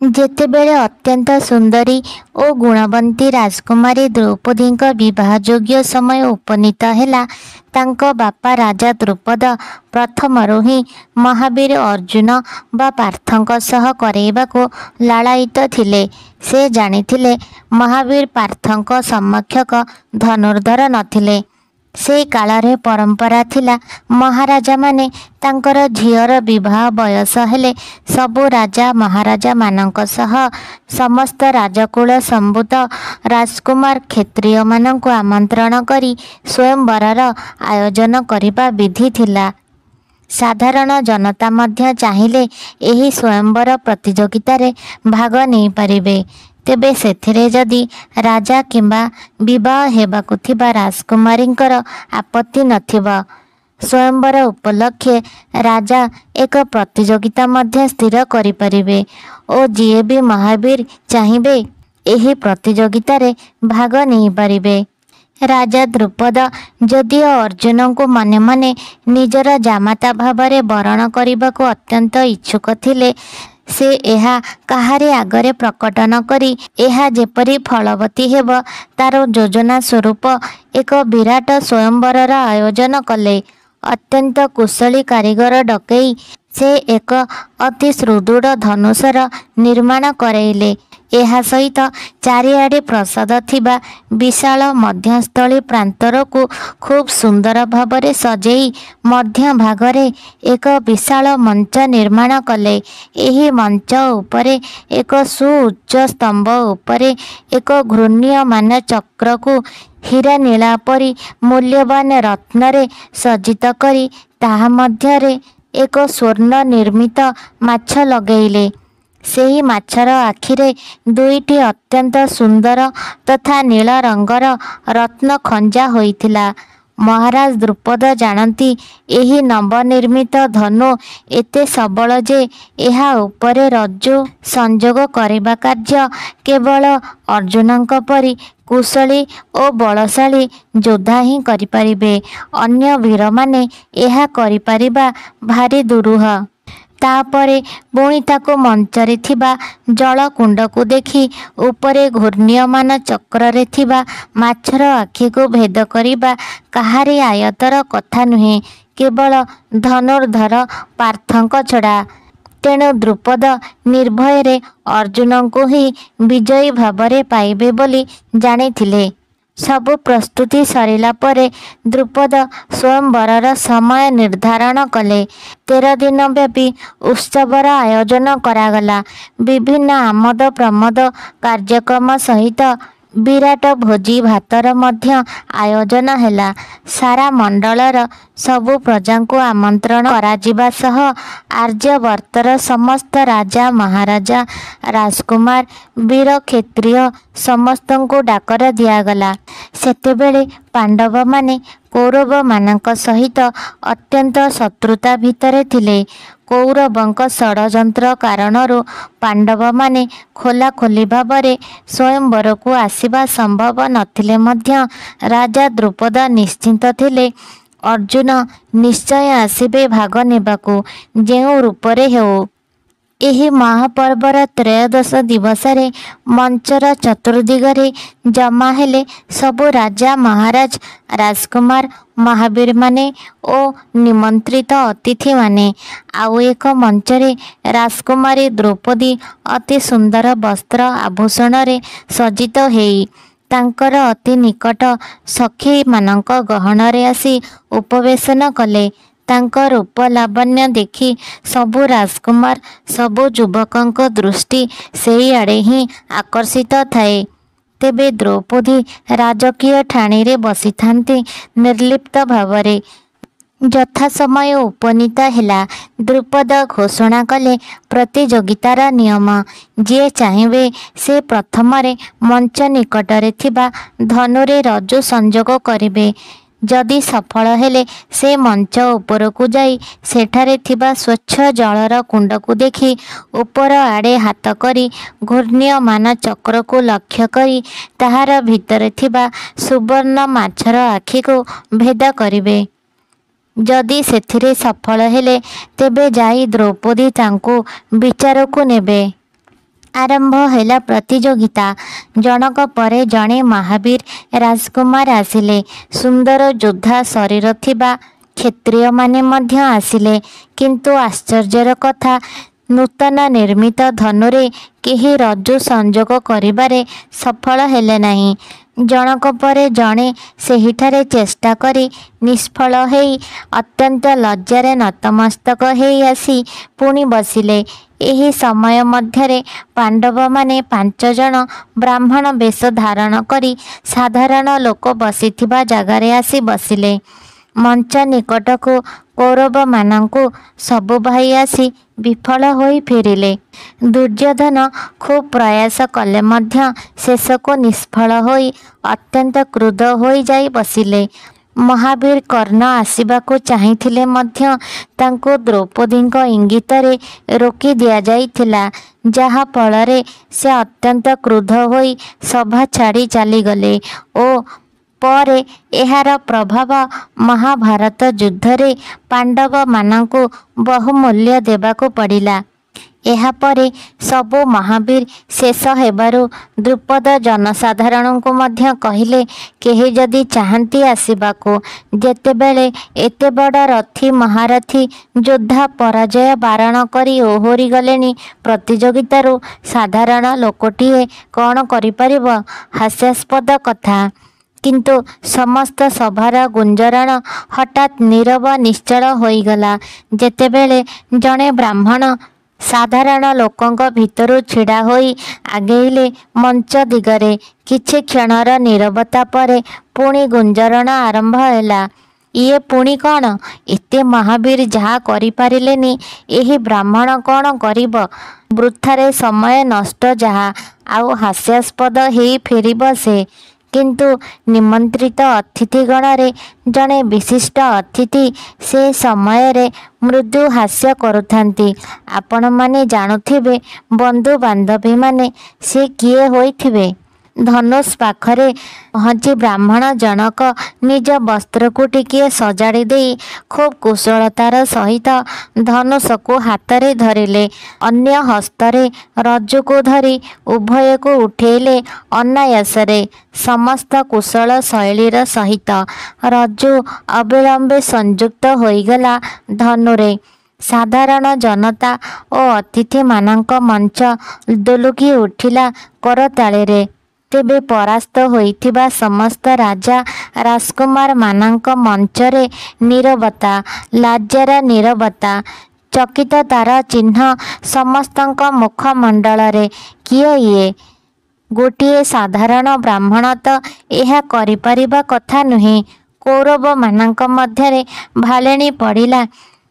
ଯେତେବେଳେ ଅତ୍ୟନ୍ତ ସୁନ୍ଦରୀ ଓ ଗୁଣବନ୍ତୀ ରାଜକୁମାରୀ ଦ୍ରୌପଦୀଙ୍କ ବିବାହଯୋଗ୍ୟ ସମୟ ଉପନୀତ ହେଲା, ତାଙ୍କ ବାପା ରାଜା ଦ୍ରୁପଦ ପ୍ରଥମରୁ ହିଁ ମହାବୀର ଅର୍ଜୁନ ବା ପାର୍ଥଙ୍କ ସହ କରେଇବାକୁ ଲାଳାୟିତ ଥିଲେ। ସେ ଜାଣିଥିଲେ ମହାବୀର ପାର୍ଥଙ୍କ ସମକକ୍ଷ ଧନୁର୍ଦ୍ଧର ନଥିଲେ। ସେହି କାଳରେ ପରମ୍ପରା ଥିଲା ମହାରାଜାମାନେ ତାଙ୍କର ଝିଅର ବିବାହ ବୟସ ହେଲେ ସବୁ ରାଜା ମହାରାଜାମାନଙ୍କ ସହ ସମସ୍ତ ରାଜକୁଳ ସମ୍ଭୂତ ରାଜକୁମାର କ୍ଷତ୍ରିୟମାନଙ୍କୁ ଆମନ୍ତ୍ରଣ କରି ସ୍ୱୟଂବରର ଆୟୋଜନ କରିବା ବିଧି ଥିଲା। ସାଧାରଣ ଜନତା ମଧ୍ୟ ଚାହିଁଲେ ଏହି ସ୍ୱୟଂବର ପ୍ରତିଯୋଗିତାରେ ଭାଗ ନେଇପାରିବେ। ତେବେ ସେଥିରେ ଯଦି ରାଜା କିମ୍ବା ବିବାହ ହେବାକୁ ଥିବା ରାଜକୁମାରୀଙ୍କର ଆପତ୍ତି ନଥିବ, ସ୍ୱୟଂବର ଉପଲକ୍ଷେ ରାଜା ଏକ ପ୍ରତିଯୋଗିତା ମଧ୍ୟ ସ୍ଥିର କରିପାରିବେ ଓ ଯିଏ ବି ମହାବୀର ଚାହିଁବେ ଏହି ପ୍ରତିଯୋଗିତାରେ ଭାଗ ନେଇପାରିବେ। ରାଜା ଦ୍ରୁପଦ ଯଦିଓ ଅର୍ଜୁନଙ୍କୁ ମନେ ମନେ ନିଜର ଜାମାତା ଭାବରେ ବରଣ କରିବାକୁ ଅତ୍ୟନ୍ତ ଇଚ୍ଛୁକ ଥିଲେ, ସେ ଏହା କାହାରି ଆଗରେ ପ୍ରକଟ ନ କରି ଏହା ଯେପରି ଫଳବତୀ ହେବ ତାର ଯୋଜନା ସ୍ୱରୂପ ଏକ ବିରାଟ ସ୍ୱୟଂବରର ଆୟୋଜନ କଲେ। ଅତ୍ୟନ୍ତ କୁଶଳୀ କାରିଗର ଡକେଇ ସେ ଏକ ଅତି ସୁଦୃଢ଼ ଧନୁଶର ନିର୍ମାଣ କରାଇଲେ। ଏହା ସହିତ ଚାରିଆଡ଼େ ପ୍ରସାଦ ଥିବା ବିଶାଳ ମଧ୍ୟସ୍ଥଳୀ ପ୍ରାନ୍ତରକୁ ଖୁବ୍ ସୁନ୍ଦର ଭାବରେ ସଜେଇ ମଧ୍ୟ ଭାଗରେ ଏକ ବିଶାଳ ମଞ୍ଚ ନିର୍ମାଣ କଲେ। ଏହି ମଞ୍ଚ ଉପରେ ଏକ ସୁଉଚ୍ଚ ସ୍ତମ୍ଭ ଉପରେ ଏକ ଘୂର୍ଣ୍ଣିୟମାନ ଚକ୍ରକୁ ହୀରା ନୀଳା ପରି ମୂଲ୍ୟବାନ ରତ୍ନରେ ସଜ୍ଜିତ କରି ତାହା ମଧ୍ୟରେ ଏକ ସ୍ୱର୍ଣ୍ଣ ନିର୍ମିତ ମାଛ ଲଗାଇଲେ। ସେହି ମାଛର ଆଖିରେ ଦୁଇଟି ଅତ୍ୟନ୍ତ ସୁନ୍ଦର ତଥା ନୀଳ ରଙ୍ଗର ରତ୍ନ ଖଞ୍ଜା ହୋଇଥିଲା। ମହାରାଜ ଦ୍ରୁପଦ ଜାଣନ୍ତି ଏହି ନବନିର୍ମିତ ଧନୁ ଏତେ ସବଳ ଯେ ଏହା ଉପରେ ରଜ୍ଜୁ ସଂଯୋଗ କରିବା କାର୍ଯ୍ୟ କେବଳ ଅର୍ଜୁନଙ୍କ ପରି କୁଶଳୀ ଓ ବଳଶାଳୀ ଯୋଦ୍ଧା ହିଁ କରିପାରିବେ। ଅନ୍ୟ ବୀରମାନେ ଏହା କରିପାରିବା ଭାରି ଦୁରୂହ। ତାପରେ ପୁଣି ତାକୁ ମଞ୍ଚରେ ଥିବା ଜଳକୁଣ୍ଡକୁ ଦେଖି ଉପରେ ଘୂର୍ଣ୍ଣିୟମାନ ଚକ୍ରରେ ଥିବା ମାଛର ଆଖିକୁ ଭେଦ କରିବା କାହାରି ଆୟତ୍ତର କଥା ନୁହେଁ, କେବଳ ଧନୁର୍ଦ୍ଧର ପାର୍ଥଙ୍କ ଛଡ଼ା। ତେଣୁ ଦ୍ରୁପଦ ନିର୍ଭୟରେ ଅର୍ଜୁନଙ୍କୁ ହିଁ ବିଜୟୀ ଭାବରେ ପାଇବେ ବୋଲି ଜାଣିଥିଲେ। ସବୁ ପ୍ରସ୍ତୁତି ସରିଲା ପରେ ଦ୍ରୁପଦ ସ୍ୱୟଂବରର ସମୟ ନିର୍ଦ୍ଧାରଣ କଲେ। 13 ଦିନ ବ୍ୟାପୀ ଉତ୍ସବର ଆୟୋଜନ କରାଗଲା। ବିଭିନ୍ନ ଆମୋଦ ପ୍ରମୋଦ କାର୍ଯ୍ୟକ୍ରମ ସହିତ ବିରାଟ ଭୋଜି ଭାତର ମଧ୍ୟ ଆୟୋଜନ ହେଲା। ସାରା ମଣ୍ଡଳର ସବୁ ପ୍ରଜାଙ୍କୁ ଆମନ୍ତ୍ରଣ କରାଯିବା ସହ ଆର୍ଯ୍ୟବର୍ତ୍ତର ସମସ୍ତ ରାଜା ମହାରାଜା ରାଜକୁମାର ବୀର କ୍ଷତ୍ରିୟ ସମସ୍ତଙ୍କୁ ଡାକରା ଦିଆଗଲା। ସେତେବେଳେ ପାଣ୍ଡବମାନେ କୌରବମାନଙ୍କ ସହିତ ଅତ୍ୟନ୍ତ ଶତ୍ରୁତା ଭିତରେ ଥିଲେ। କୌରବଙ୍କ ଷଡ଼ଯନ୍ତ୍ର କାରଣରୁ ପାଣ୍ଡବମାନେ ଖୋଲାଖୋଲି ଭାବରେ ସ୍ୱୟଂବରକୁ ଆସିବା ସମ୍ଭବ ନଥିଲେ ମଧ୍ୟ ରାଜା ଦ୍ରୁପଦ ନିଶ୍ଚିନ୍ତ ଥିଲେ ଅର୍ଜୁନ ନିଶ୍ଚୟ ଆସିବେ ଭାଗ ନେବାକୁ, ଯେଉଁ ରୂପରେ ହେଉ। ଏହି ମହାପର୍ବର ତ୍ରୟୋଦଶ ଦିବସରେ ମଞ୍ଚର ଚତୁର୍ଦ୍ଦିଗରେ ଜମା ହେଲେ ସବୁ ରାଜା ମହାରାଜ ରାଜକୁମାର ମହାବୀରମାନେ ଓ ନିମନ୍ତ୍ରିତ ଅତିଥିମାନେ। ଆଉ ଏକ ମଞ୍ଚରେ ରାଜକୁମାରୀ ଦ୍ରୌପଦୀ ଅତି ସୁନ୍ଦର ବସ୍ତ୍ର ଆଭୂଷଣରେ ସଜ୍ଜିତ ହେଇ ତାଙ୍କର ଅତି ନିକଟ ସଖୀମାନଙ୍କ ଗହଣରେ ଆସି ଉପବେଶନ କଲେ। ତାଙ୍କ ରୂପ ଲାବଣ୍ୟ ଦେଖି ସବୁ ରାଜକୁମାର ସବୁ ଯୁବକଙ୍କ ଦୃଷ୍ଟି ସେଇଆଡ଼େ ହିଁ ଆକର୍ଷିତ ଥାଏ। ତେବେ ଦ୍ରୌପଦୀ ରାଜକୀୟ ଠାଣିରେ ବସିଥାନ୍ତି ନିର୍ଲିପ୍ତ ଭାବରେ। ଯଥା ସମୟ ଉପନୀତ ହେଲା। ଦ୍ରୁପଦ ଘୋଷଣା କଲେ ପ୍ରତିଯୋଗିତାର ନିୟମ। ଯିଏ ଚାହିଁବେ ସେ ପ୍ରଥମରେ ମଞ୍ଚ ନିକଟରେ ଥିବା ଧନୁରେ ରଜ୍ଜୁ ସଂଯୋଗ କରିବେ। ଯଦି ସଫଳ ହେଲେ ସେ ମଞ୍ଚ ଉପରକୁ ଯାଇ ସେଠାରେ ଥିବା ସ୍ୱଚ୍ଛ ଜଳର କୁଣ୍ଡକୁ ଦେଖି ଉପର ଆଡ଼େ ହାତ କରି ଘୂର୍ଣ୍ଣିୟମାନ ଚକ୍ରକୁ ଲକ୍ଷ୍ୟ କରି ତାହାର ଭିତରେ ଥିବା ସୁବର୍ଣ୍ଣ ମାଛର ଆଖିକୁ ଭେଦ କରିବେ। ଯଦି ସେଥିରେ ସଫଳ ହେଲେ ତେବେ ଯାଇ ଦ୍ରୌପଦୀ ତାଙ୍କୁ ବିଚାରକୁ ନେବେ। आरंभ हैला प्रतियोगिता। जनक परे जणे महावीर राजकुमार आसिले। सुंदर योद्धा शरीर थिबा क्षत्रिय माने मध्य आसिले। किंतु आश्चर्यर कथा, नूतन निर्मित धनुरे केही रज्जु संजोग करिबारे सफल हेले नाही। जनक परे जणे सेहिठारे चेष्टा करी निष्फल हेई अत्यंत लज्जारे नतमस्तक हेई आसी पुणी बसिले। एही समय मध्यरे पांडव माने 5 जण ब्राह्मण बेश धारण करी साधारण लोक बसिथिबा जागारे आसी बसिले। मंच निकटकू कौरव मानंकु सबु भाई आसी विफल होई फेरिले। दुर्योधन खूब प्रयास कले मध्य शेषको निष्फल होई अत्यंत क्रुद्ध होई जाई बसिले। महावीर कर्ण आसिबाकू चाहिथिले मध्य तांको द्रौपदींक इंगितरे रोकी दिया जाइथिला, जहा फलरे से अत्यंत क्रुद्ध होई सभा छाड़ी चलीगले ओ परे एहार प्रभाव महाभारत युद्धरे पांडव मानंकु बहुमूल्य देबाकू पड़िला। एहा परे सबु महावीर शेष हेबारु द्रुपद जनसाधारणଙ୍କୁ ମଧ୍ୟ କହିଲେ, केही जदि चाहन्ती आसिबाकू जेतेबेले एते बड़ रथी महारथी योद्धा पराजय बारण करी ओहोरी गलेनी प्रतियोगितारू साधारण लोकटिए कौन करिपारिब? हास्यास्पद कथा। किंतु समस्त सभार गुंजरण हठात नीरव निश्चल होईगला जेतेबेले जणे ब्राह्मण साधारण लोकंक भितरु छिड़ा होई आगेइले मंच दिगरे। किछि क्षणर नीरवता परे पुणी गुंजरण आरंभ हैला। इए पुणी कौन? एते महावीर जहा करि पारिलेनी एही ब्राह्मण कौन करिब? वृथारे समय नष्ट जहा, आउ हास्यास्पद हेई फेरिब से। किंतु निमंत्रित अतिथि गणरे जणे विशिष्ट अतिथि से समय रे मृदु हास्य करुथांती। आपण माने जानुथिबे बंधु बांधवी माने से किए होइथिबे। धनुष पाखरे पहुँची ब्राह्मण जनक निज वस्त्र को टिके सजाड़ी दे खूब कुशलतार सहित धनुष को हाथ धरिले। अन्य हस्तरे रज्जु को धरी उभय को उठेले अनायासरे। समस्त कुशल शैलीर सहित रज्जु अविलंबे संयुक्त होईगला धनुरे। साधारण जनता और अतिथि मानक मंच दुलुकी उठिला करताळे। तेबे परास्त होइथिबा समस्त राजा राजकुमार मानक मंचरे नीरवता, लाज्जार नीरवता, चकित तार चिन्ह समस्तंक मुखमंडलरे। किए इए? गोटिए साधारण ब्राह्मण तो यह करिपारिबा कथा नुहे। कौरव मानक मध्यरे भालेणी पड़िला,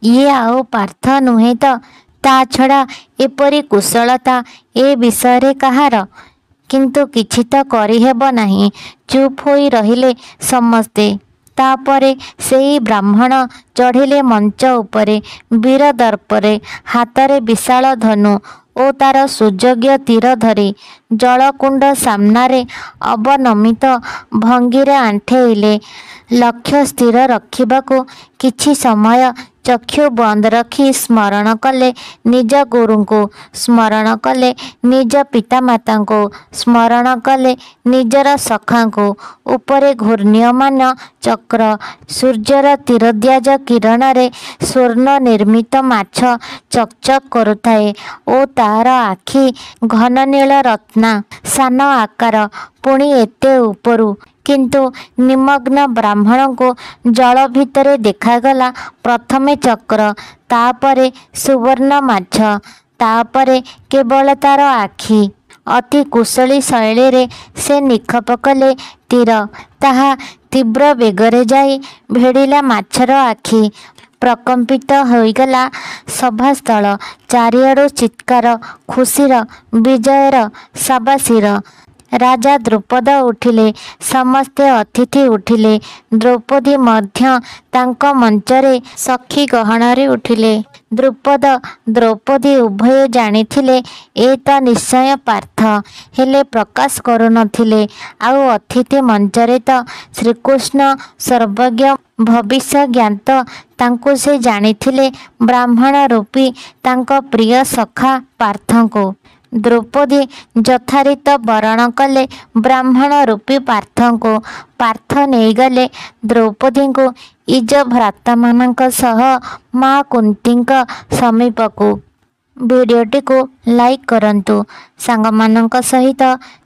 इए आउ पार्थ नुहे तो? ता छड़ा एपरी कुशलता ए विषय कहार? किंतु किछि तो करिहेब नाही। चुप होई रहिले समस्ते। तापरे सेई ब्राह्मण चढ़िले मंच उपरे वीर दर्परे। हाथरे विशाल धनु ओ तार सुयोग्य तीर धरी जलकुंड सामनारे अवनमित भंगीरे आंठेइले। लक्ष्य स्थिर रखिबाकू किछि समय चक्षु बंद रखी स्मरण कले निज गुरु को, स्मरण कले निज पितामाता को, स्मरण कले निजर सखा को। उपरे घूर्ण्यमान चक्र सूर्यर तीरद्याज किरण रे स्वर्ण निर्मित माछ चकचक करुथाए ओ तार आखि घन नील रत्ना सान आकार पुणी एते उपरू। किंतु निमग्न ब्राह्मण को जल भितरे देखागला प्रथमे चक्र, तापरे सुवर्ण माछ, तापरे केवल तार आखि। अति कुशली शैली रे से निक्षेप कले तीर। ताहा तीव्र बेगरे जाई भेड़िला माछर आखि। प्रकंपित होईगला सभास्थल। चारिआडु चित्कार खुशीर, विजयर, शाबाशीर। राजा द्रुपद उठिले, समस्ते अतिथि उठिले। द्रौपदी मध्य तांक मंचरे सखी गहणरे उठिले। द्रुपद द्रौपदी उभय जानिथिले ए तो निश्चय पार्थ, हेले प्रकाश करू नथिले। आउ अतिथि मंचरे तो श्रीकृष्ण सर्वज्ञ भविष्य ज्ञात तांको से जानिथिले ब्राह्मण रूपी तांको प्रिय सखा पार्थको। ଦ୍ରୌପଦୀ ଯଥାରୀତ ବରଣ କଲେ ବ୍ରାହ୍ମଣ ରୂପୀ ପାର୍ଥଙ୍କୁ। ପାର୍ଥ ନେଇଗଲେ ଦ୍ରୌପଦୀଙ୍କୁ ଇଜ ଭ୍ରାତାମାନଙ୍କ ସହ ମା କୁନ୍ତୀଙ୍କ ସମୀପକୁ। ଭିଡ଼ିଓଟିକୁ ଲାଇକ୍ କରନ୍ତୁ, ସାଙ୍ଗମାନଙ୍କ ସହିତ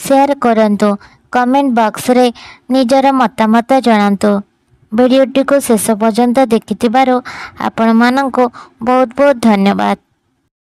ସେୟାର କରନ୍ତୁ, କମେଣ୍ଟ ବକ୍ସରେ ନିଜର ମତାମତ ଜଣାନ୍ତୁ। ଭିଡ଼ିଓଟିକୁ ଶେଷ ପର୍ଯ୍ୟନ୍ତ ଦେଖିଥିବାରୁ ଆପଣମାନଙ୍କୁ ବହୁତ ବହୁତ ଧନ୍ୟବାଦ।